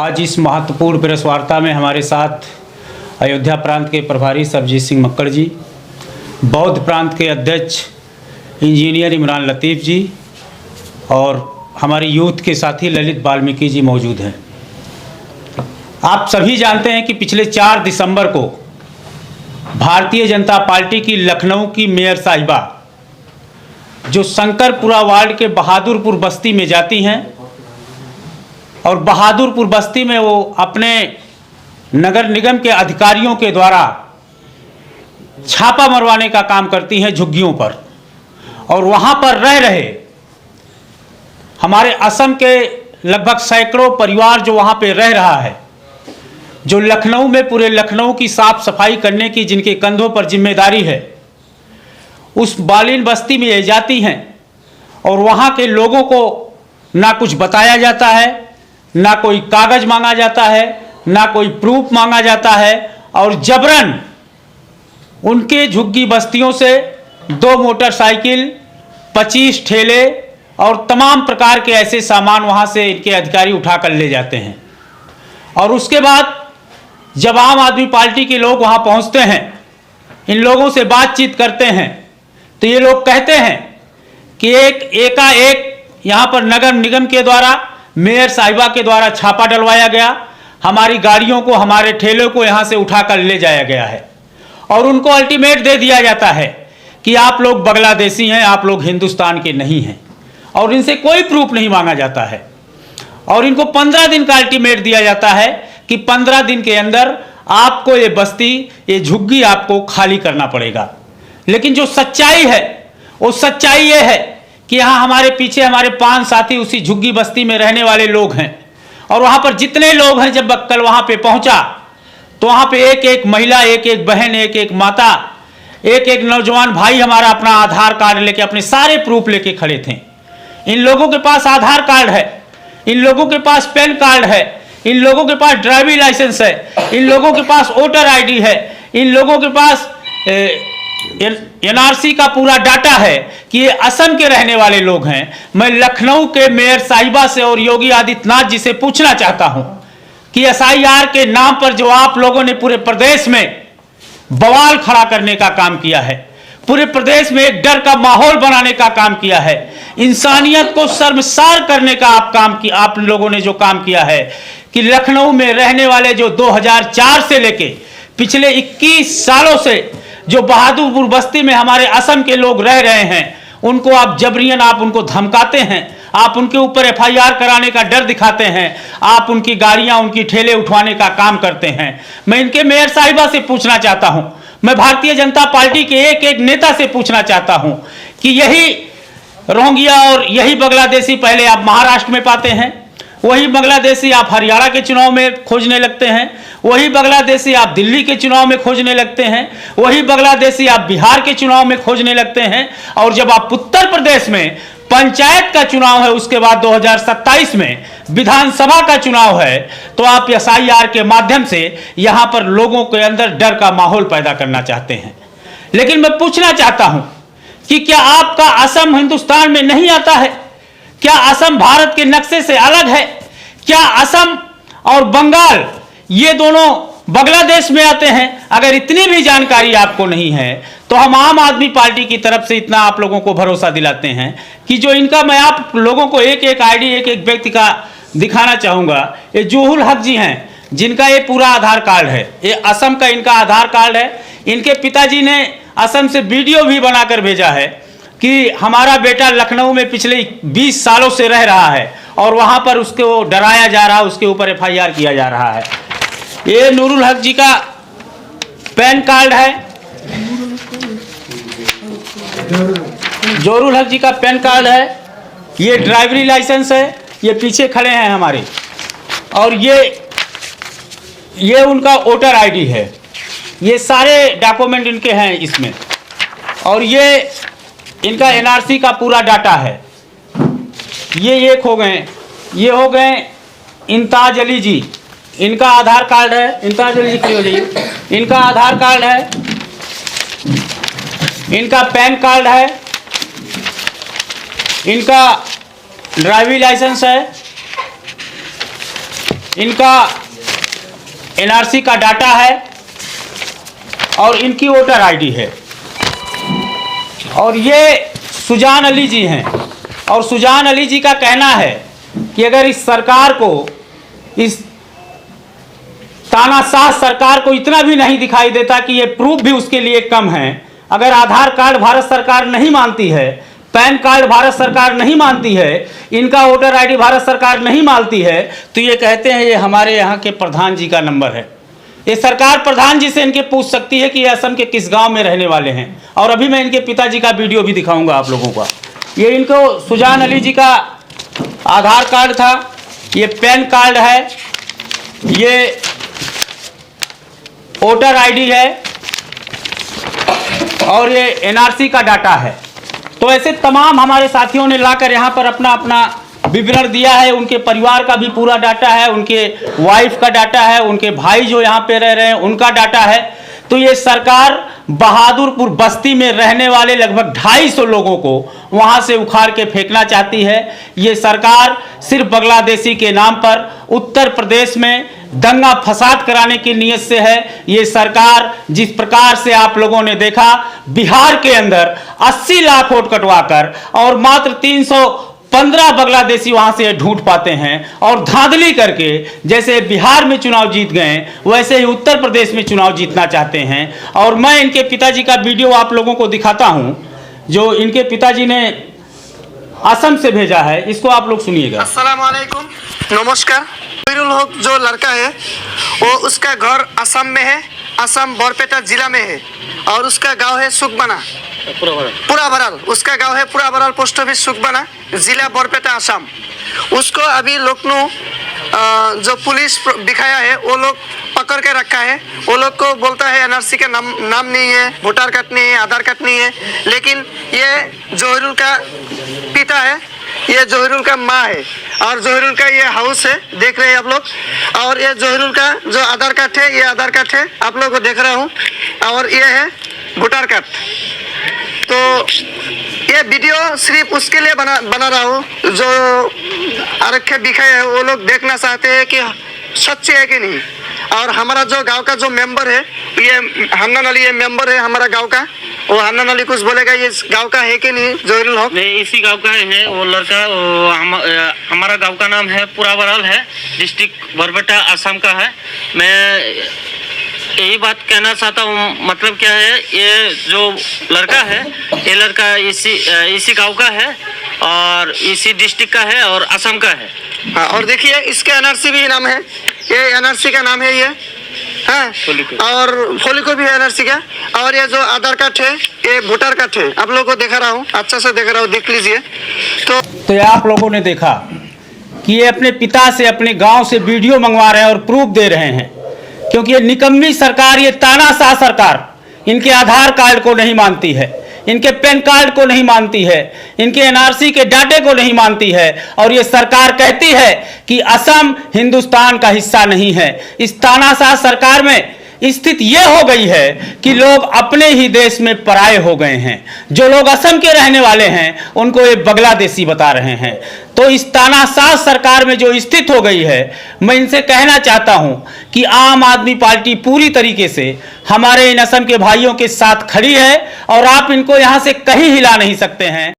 आज इस महत्वपूर्ण प्रेस वार्ता में हमारे साथ अयोध्या प्रांत के प्रभारी सरबजीत सिंह मक्कड़ जी, बौद्ध प्रांत के अध्यक्ष इंजीनियर इमरान लतीफ़ जी और हमारे यूथ के साथी ललित वाल्मीकि जी मौजूद हैं। आप सभी जानते हैं कि पिछले 4 दिसंबर को भारतीय जनता पार्टी की लखनऊ की मेयर साहिबा जो शंकरपुरा वार्ड के बहादुरपुर बस्ती में जाती हैं और बहादुरपुर बस्ती में वो अपने नगर निगम के अधिकारियों के द्वारा छापा मरवाने का काम करती हैं झुग्गियों पर, और वहाँ पर रह रहे हमारे असम के लगभग सैकड़ों परिवार जो वहाँ पे रह रहा है, जो लखनऊ में पूरे लखनऊ की साफ सफाई करने की जिनके कंधों पर जिम्मेदारी है, उस बालिन बस्ती में ये जाती हैं और वहाँ के लोगों को ना कुछ बताया जाता है, ना कोई कागज मांगा जाता है, ना कोई प्रूफ मांगा जाता है, और जबरन उनके झुग्गी बस्तियों से 2 मोटरसाइकिल, 25 ठेले और तमाम प्रकार के ऐसे सामान वहाँ से इनके अधिकारी उठा कर ले जाते हैं। और उसके बाद जब आम आदमी पार्टी के लोग वहाँ पहुँचते हैं, इन लोगों से बातचीत करते हैं, तो ये लोग कहते हैं कि एकाएक यहाँ पर नगर निगम के द्वारा, मेयर साहिबा के द्वारा छापा डलवाया गया, हमारी गाड़ियों को, हमारे ठेलों को यहाँ से उठाकर ले जाया गया है और उनको अल्टीमेट दे दिया जाता है कि आप लोग बांग्लादेशी हैं, आप लोग हिंदुस्तान के नहीं हैं, और इनसे कोई प्रूफ नहीं मांगा जाता है। और इनको 15 दिन का अल्टीमेट दिया जाता है कि 15 दिन के अंदर आपको ये बस्ती, ये झुग्गी आपको खाली करना पड़ेगा। लेकिन जो सच्चाई है वो सच्चाई ये है कि यहाँ हमारे पीछे हमारे 5 साथी उसी झुग्गी बस्ती में रहने वाले लोग हैं, और वहाँ पर जितने लोग हैं, जब कल वहाँ पे पहुँचा तो वहाँ पे एक एक महिला, एक एक बहन, एक एक माता, एक एक नौजवान भाई हमारा अपना आधार कार्ड लेके, अपने सारे प्रूफ लेके खड़े थे। इन लोगों के पास आधार कार्ड है, इन लोगों के पास पैन कार्ड है, इन लोगों के पास ड्राइविंग लाइसेंस है, इन लोगों के पास वोटर आईडी है, इन लोगों के पास एनआरसी का पूरा डाटा है कि ये असम के रहने वाले लोग हैं। मैं लखनऊ के मेयर साहिबा से और योगी आदित्यनाथ जी से पूछना चाहता हूं कि एसआईआर के नाम पर जो आप लोगों ने पूरे प्रदेश में बवाल खड़ा करने का काम किया है, पूरे प्रदेश में एक डर का माहौल बनाने का काम किया है, इंसानियत को शर्मसार करने का आप लोगों ने जो काम किया है कि लखनऊ में रहने वाले जो 2004 से लेके पिछले 21 सालों से जो बहादुरपुर बस्ती में हमारे असम के लोग रह रहे हैं, उनको आप जबरियन आप उनको धमकाते हैं, आप उनके ऊपर एफआईआर कराने का डर दिखाते हैं, आप उनकी गाड़ियां, उनकी ठेले उठवाने का काम करते हैं। मैं इनके मेयर साहिबा से पूछना चाहता हूं, मैं भारतीय जनता पार्टी के एक एक नेता से पूछना चाहता हूं कि यही रोहिंग्या और यही बांग्लादेशी पहले आप महाराष्ट्र में पाते हैं, वही बांग्लादेशी आप हरियाणा के चुनाव में खोजने लगते हैं, वही बांग्लादेशी आप दिल्ली के चुनाव में खोजने लगते हैं, वही बांग्लादेशी आप बिहार के चुनाव में खोजने लगते हैं, और जब आप उत्तर प्रदेश में पंचायत का चुनाव है, उसके बाद 2027 में विधानसभा का चुनाव है, तो आप एसआईआर के माध्यम से यहां पर लोगों के अंदर डर का माहौल पैदा करना चाहते हैं। लेकिन मैं पूछना चाहता हूं कि क्या आपका असम हिंदुस्तान में नहीं आता है? क्या असम भारत के नक्शे से अलग है? क्या असम और बंगाल ये दोनों बांग्लादेश में आते हैं? अगर इतनी भी जानकारी आपको नहीं है तो हम आम आदमी पार्टी की तरफ से इतना आप लोगों को भरोसा दिलाते हैं कि जो इनका, मैं आप लोगों को एक एक आईडी, एक एक व्यक्ति का दिखाना चाहूँगा। ये जोहुल हक जी हैं, जिनका ये पूरा आधार कार्ड है, ये असम का इनका आधार कार्ड है। इनके पिताजी ने असम से वीडियो भी बनाकर भेजा है कि हमारा बेटा लखनऊ में पिछले 20 सालों से रह रहा है और वहाँ पर उसको डराया जा रहा है, उसके ऊपर एफआईआर किया जा रहा है। ये नूरुल हक जी का पैन कार्ड है, जोरुल हक जी का पैन कार्ड है, ये ड्राइवरी लाइसेंस है, ये पीछे खड़े हैं हमारे, और ये उनका वोटर आईडी है, ये सारे डॉक्यूमेंट इनके हैं इसमें, और ये इनका एनआरसी का पूरा डाटा है। ये एक हो गए, ये हो गए इम्ताज अली जी, इनका आधार कार्ड है, इम्ताज अली जी खड़े हो जाइए, इनका आधार कार्ड है, इनका पैन कार्ड है, इनका ड्राइविंग लाइसेंस है, इनका एनआरसी का डाटा है और इनकी वोटर आईडी है। और ये सुजान अली जी हैं और सुजान अली जी का कहना है कि अगर इस सरकार को, इस तानाशाह सरकार को इतना भी नहीं दिखाई देता कि ये प्रूफ भी उसके लिए कम है, अगर आधार कार्ड भारत सरकार नहीं मानती है, पैन कार्ड भारत सरकार नहीं मानती है, इनका वोटर आईडी भारत सरकार नहीं मानती है, तो ये कहते हैं ये हमारे यहाँ के प्रधान जी का नंबर है। ये सरकार प्रधान जी से इनके पूछ सकती है कि ये असम के किस गांव में रहने वाले हैं। और अभी मैं इनके पिताजी का वीडियो भी दिखाऊंगा आप लोगों का। ये इनको सुजान अली जी का आधार कार्ड था, ये पैन कार्ड है, ये वोटर आईडी है और ये एनआरसी का डाटा है। तो ऐसे तमाम हमारे साथियों ने लाकर यहाँ पर अपना अपना विवरण दिया है। उनके परिवार का भी पूरा डाटा है, उनके वाइफ का डाटा है, उनके भाई जो यहाँ पे रह रहे हैं उनका डाटा है। तो ये सरकार बहादुरपुर बस्ती में रहने वाले लगभग 250 लोगों को वहाँ से उखाड़ के फेंकना चाहती है। ये सरकार सिर्फ बांग्लादेशी के नाम पर उत्तर प्रदेश में दंगा फसाद कराने की नीयत से है। ये सरकार जिस प्रकार से आप लोगों ने देखा बिहार के अंदर 80 लाख वोट कटवाकर और मात्र 315 बांग्लादेशी वहां से ढूंढ पाते हैं और धांधली करके जैसे बिहार में चुनाव जीत गए वैसे ही उत्तर प्रदेश में चुनाव जीतना चाहते हैं। और मैं इनके पिताजी का वीडियो आप लोगों को दिखाता हूं जो इनके पिताजी ने असम से भेजा है, इसको आप लोग सुनिएगा। अस्सलाम वालेकुम, नमस्कार। जहीरुल हक जो लड़का है वो उसका घर असम में है, असम बरपेटा जिला में है और उसका गांव है सुखबना, पूरा बराल। उसका गांव है पूरा बराल, पोस्ट ऑफिस सुखबना, जिला बरपेटा असम। उसको अभी लखनऊ जो पुलिस दिखाया है वो लोग पकड़ के रखा है। वो लोग को बोलता है एनआरसी का नाम नहीं है, वोटर कार्ड नहीं है, आधार कार्ड नहीं है। लेकिन ये जहीरुल का पिता है, ये जहीरुल का माँ है और जहीरुल का ये हाउस है, देख रहे हैं आप लोग। और ये जहीरुल का जो आधार कार्ड है, ये आधार कार्ड है, आप लोगों को देख रहा हूँ। और ये है वोटर कार्ड। तो ये वीडियो सिर्फ उसके लिए बना रहा हूँ जो आरक्षक दिखाए है, वो लोग देखना चाहते हैं कि सच्ची है कि नहीं। और हमारा जो गांव का जो मेंबर है, ये हन्नान अली, ये मेंबर है हमारा गांव का, वो हन्नान अली कुछ बोलेगा ये गांव का है कि नहीं जहीरुल हक? नहीं, इसी गांव का है वो लड़का। हमारा गांव का नाम है पूरा बराल है, डिस्ट्रिक्ट बरपेटा असम का है। मैं यही बात कहना चाहता हूँ, मतलब क्या है, ये जो लड़का है ये लड़का इसी गांव का है और इसी डिस्ट्रिक्ट का है और असम का है। हाँ, और देखिए इसके एनआरसी भी नाम है, ये एनआरसी का नाम है ये, हाँ। और फोलिको भी है एनआरसी का। और ये जो आधार कार्ड है ये वोटर कार्ड है, आप लोगों को दिखा रहा हूँ, अच्छा से दिख रहा हूँ, देख लीजिए। तो ये आप लोगों ने देखा कि ये अपने पिता से अपने गांव से वीडियो मंगवा रहे हैं और प्रूफ दे रहे हैं, क्योंकि ये निकम्मी सरकार, ये तानाशाह सरकार इनके आधार कार्ड को नहीं मानती है, इनके पैन कार्ड को नहीं मानती है, इनके एनआरसी के डाटे को नहीं मानती है। और ये सरकार कहती है कि असम हिंदुस्तान का हिस्सा नहीं है। इस तानाशाह सरकार में स्थिति ये हो गई है कि लोग अपने ही देश में पराये हो गए हैं। जो लोग असम के रहने वाले हैं उनको ये बांग्लादेशी बता रहे हैं। तो इस तानाशाह सरकार में जो स्थिति हो गई है, मैं इनसे कहना चाहता हूं कि आम आदमी पार्टी पूरी तरीके से हमारे इन असम के भाइयों के साथ खड़ी है और आप इनको यहां से कहीं हिला नहीं सकते हैं।